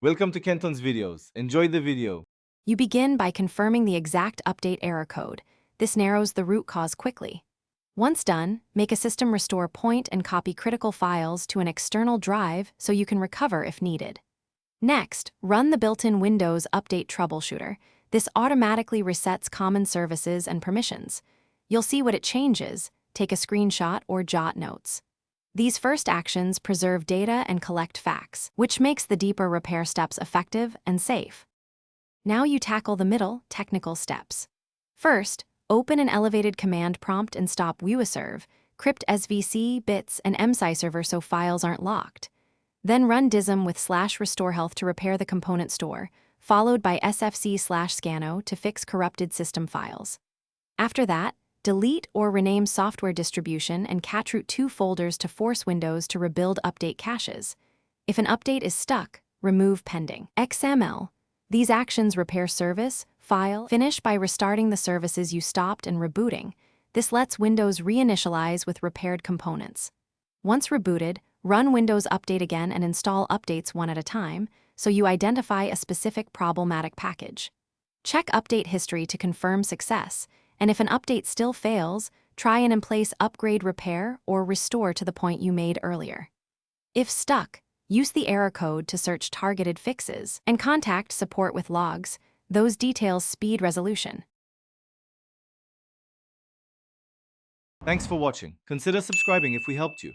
Welcome to Kenton's videos. Enjoy the video. You begin by confirming the exact update error code. This narrows the root cause quickly. Once done, make a system restore point and copy critical files to an external drive so you can recover if needed. Next, run the built-in Windows Update Troubleshooter. This automatically resets common services and permissions. You'll see what it changes, take a screenshot or jot notes. These first actions preserve data and collect facts, which makes the deeper repair steps effective and safe. Now you tackle the middle, technical steps. First, open an elevated command prompt and stop WUAServe, crypt SVC, bits, and MSI server so files aren't locked. Then run dism with /restorehealth to repair the component store, followed by sfc/scano to fix corrupted system files. After that, delete or rename software distribution and cacheroot 2 folders to force Windows to rebuild update caches. If an update is stuck, remove pending. XML. These actions repair service, file, finish by restarting the services you stopped and rebooting. This lets Windows reinitialize with repaired components. Once rebooted, run Windows Update again and install updates one at a time, so you identify a specific problematic package. Check update history to confirm success, and if an update still fails, try and in place upgrade repair or restore to the point you made earlier. If stuck, use the error code to search targeted fixes and contact support with logs. Those details speed resolution. Thanks for watching. Consider subscribing if we helped you.